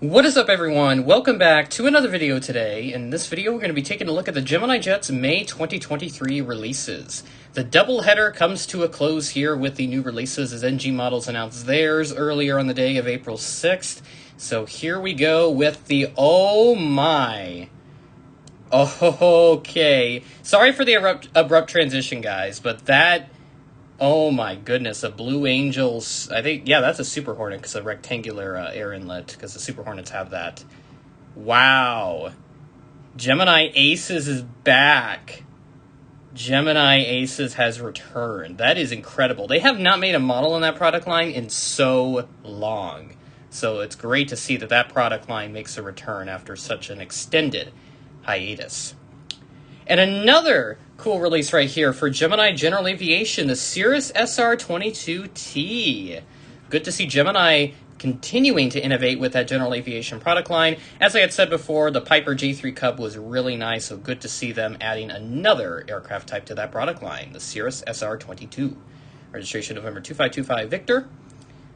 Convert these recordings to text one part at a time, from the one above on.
What is up, everyone? Welcome back to another video today. In this video, we're going to be taking a look at the Gemini Jets May 2023 releases. The doubleheader comes to a close here with the new releases as NG Models announced theirs earlier on the day of April 6th. So here we go with the oh my. Okay. Sorry for the abrupt transition, guys, but that... Oh my goodness, a Blue Angels, I think, yeah, that's a Super Hornet, because a rectangular air inlet, because the Super Hornets have that. Wow. Gemini Aces is back. Gemini Aces has returned. That is incredible. They have not made a model in that product line in so long. So it's great to see that that product line makes a return after such an extended hiatus. And another cool release right here for Gemini General Aviation, the Cirrus SR-22T. Good to see Gemini continuing to innovate with that General Aviation product line. As I had said before, the Piper J3 Cub was really nice, so good to see them adding another aircraft type to that product line, the Cirrus SR-22. Registration November 2525 Victor.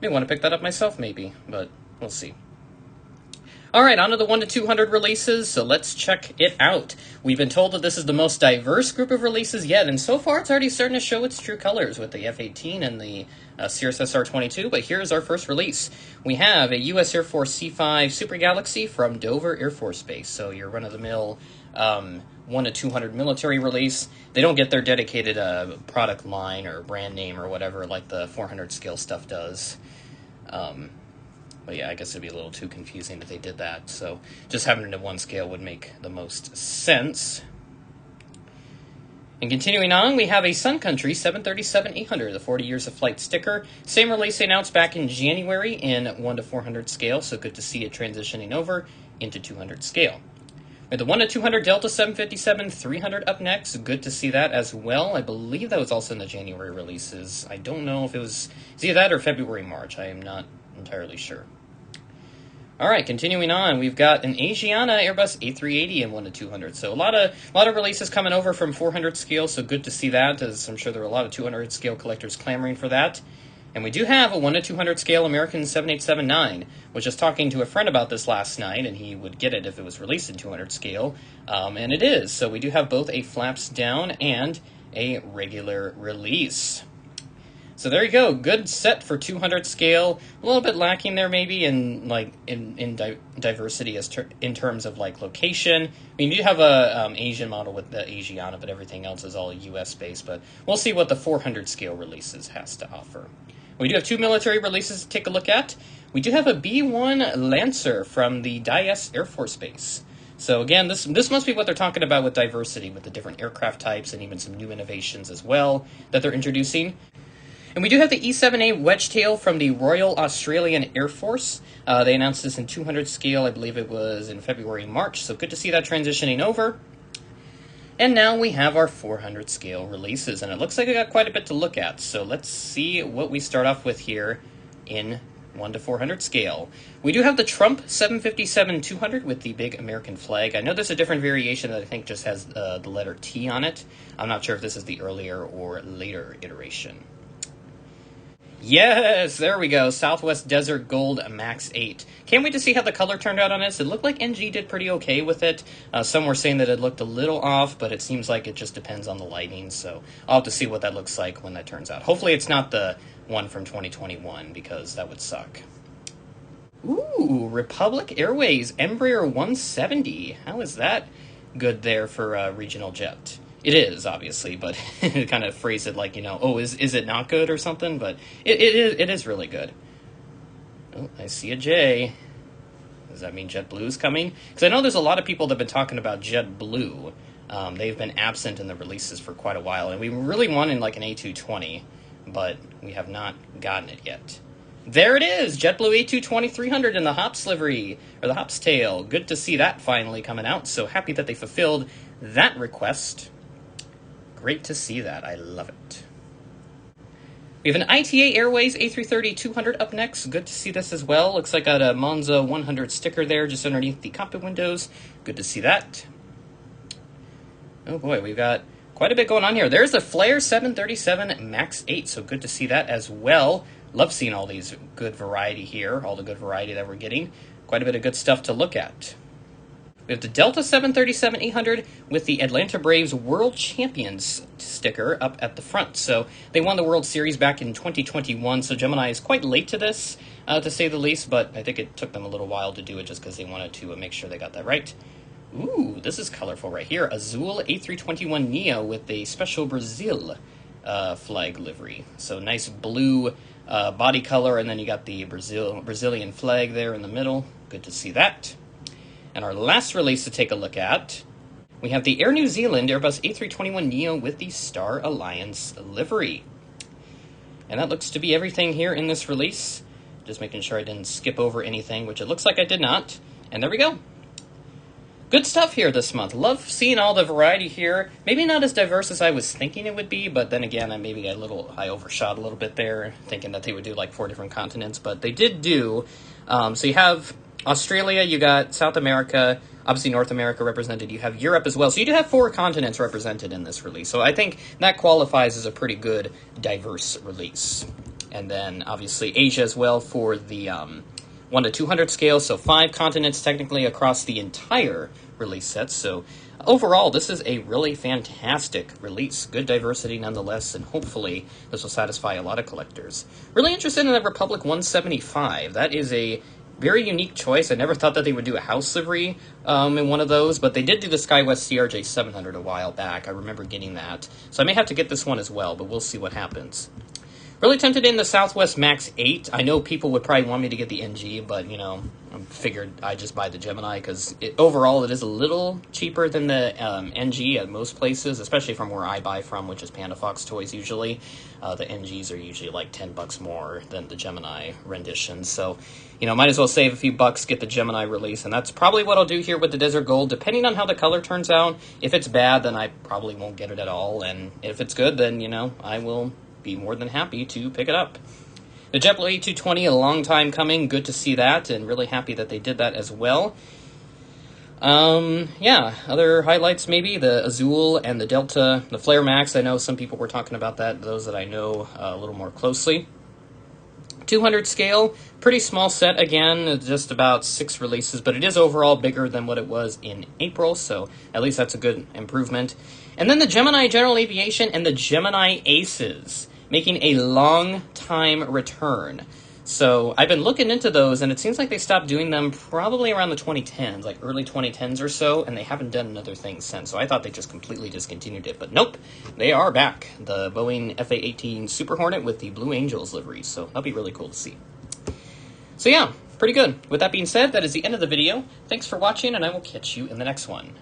May want to pick that up myself maybe, but we'll see. All right, on to the 1 to 200 releases, so let's check it out. We've been told that this is the most diverse group of releases yet, and so far it's already starting to show its true colors with the F-18 and the Cirrus SR-22, but here's our first release. We have a U.S. Air Force C-5 Super Galaxy from Dover Air Force Base, so your run-of-the-mill 1 to 200 military release. They don't get their dedicated product line or brand name or whatever like the 400 scale stuff does. But yeah, I guess it'd be a little too confusing if they did that. So just having it at one scale would make the most sense. And continuing on, we have a Sun Country 737-800, the 40 years of flight sticker. Same release they announced back in January in 1 to 400 scale, so good to see it transitioning over into 200 scale. With the 1 to 200 Delta 757-300 up next, good to see that as well. I believe that was also in the January releases. I don't know if it was either that or February, March. I am not entirely sure. All right, continuing on, we've got an Asiana Airbus A380 in 1 to 200. So a lot of releases coming over from 400 scale, so good to see that, as I'm sure there are a lot of 200 scale collectors clamoring for that. And we do have a 1 to 200 scale American 787-9. Was just talking to a friend about this last night, and he would get it if it was released in 200 scale, and it is. So we do have both a flaps down and a regular release. So there you go, good set for 200 scale. A little bit lacking there maybe in diversity in terms of like location. I mean, you do have a Asian model with the Asiana, but everything else is all US based. But we'll see what the 400 scale releases has to offer. We do have 2 military releases to take a look at. We do have a B-1 Lancer from the Dias Air Force Base. So again, this must be what they're talking about with diversity, with the different aircraft types and even some new innovations as well that they're introducing. And we do have the E-7A Wedgetail from the Royal Australian Air Force. They announced this in 200 scale, I believe it was in February and March, so good to see that transitioning over. And now we have our 400 scale releases, and it looks like we got quite a bit to look at. So let's see what we start off with here in 1 to 400 scale. We do have the Trump 757-200 with the big American flag. I know there's a different variation that I think just has the letter T on it. I'm not sure if this is the earlier or later iteration. Yes, there we go. Southwest Desert Gold Max 8. Can't wait to see how the color turned out on this. It looked like NG did pretty okay with it. Some were saying that it looked a little off, but it seems like it just depends on the lighting. So I'll have to see what that looks like when that turns out. Hopefully it's not the one from 2021, because that would suck. Ooh, Republic Airways Embraer 170. How is that good there for regional jet? It is, obviously, but it kind of phrase it like, you know, oh, is it not good or something? But it is really good. Oh, I see a J. Does that mean JetBlue is coming? Because I know there's a lot of people that have been talking about JetBlue. They've been absent in the releases for quite a while, and we really wanted like an A220, but we have not gotten it yet. There it is, JetBlue A220-300 in the Hops livery, or the Hops tail. Good to see that finally coming out, so happy that they fulfilled that request. Great to see that. I love it. We have an ITA Airways A330-200 up next. Good to see this as well. Looks like got a Monza 100 sticker there just underneath the cockpit windows. Good to see that. Oh boy, we've got quite a bit going on here. There's a Flair 737 MAX 8, so good to see that as well. Love seeing all these good variety here, all the good variety that we're getting. quite a bit of good stuff to look at. We have the Delta 737-800 with the Atlanta Braves World Champions sticker up at the front. So they won the World Series back in 2021, so Gemini is quite late to this, to say the least, but I think it took them a little while to do it just because they wanted to make sure they got that right. Ooh, this is colorful right here. Azul A321neo with a special Brazil flag livery. So nice blue body color, and then you got the Brazilian flag there in the middle. Good to see that. And our last release to take a look at, we have the Air New Zealand Airbus A321neo with the Star Alliance livery. And that looks to be everything here in this release. Just making sure I didn't skip over anything, which it looks like I did not. And there we go. Good stuff here this month. Love seeing all the variety here. Maybe not as diverse as I was thinking it would be, but then again, I overshot a little bit there, thinking that they would do like 4 different continents, but they did do. So you have Australia, you got South America, obviously North America represented, you have Europe as well. So you do have 4 continents represented in this release. So I think that qualifies as a pretty good diverse release. And then obviously Asia as well for the 1 to 200 scale, so 5 continents technically across the entire release set. So overall, this is a really fantastic release. Good diversity nonetheless, and hopefully this will satisfy a lot of collectors. Really interested in the Republic 175. That is a very unique choice. I never thought that they would do a house livery in one of those, but they did do the SkyWest CRJ 700 a while back. I remember getting that. So I may have to get this one as well, but we'll see what happens. Really tempted in the Southwest Max 8. I know people would probably want me to get the NG, but, you know, I figured I'd just buy the Gemini because overall it is a little cheaper than the NG at most places, especially from where I buy from, which is Panda Fox Toys usually. The NGs are usually like $10 more than the Gemini rendition. So, you know, might as well save a few bucks, get the Gemini release, and that's probably what I'll do here with the Desert Gold, depending on how the color turns out. If it's bad, then I probably won't get it at all, and if it's good, then, you know, I will be more than happy to pick it up. The JetBlue A220, a long time coming. Good to see that, and really happy that they did that as well. Yeah, other highlights maybe, the Azul and the Delta, the Flare Max. I know some people were talking about that, those that I know a little more closely. 200 scale, pretty small set again, just about 6 releases, but it is overall bigger than what it was in April, so at least that's a good improvement. And then the Gemini General Aviation and the Gemini Aces, making a long time return. So I've been looking into those, and it seems like they stopped doing them probably around the 2010s, like early 2010s or so, and they haven't done another thing since. So I thought they just completely discontinued it, but nope, they are back. The Boeing FA-18 Super Hornet with the Blue Angels livery, so that'll be really cool to see. So yeah, pretty good. With that being said, that is the end of the video. Thanks for watching, and I will catch you in the next one.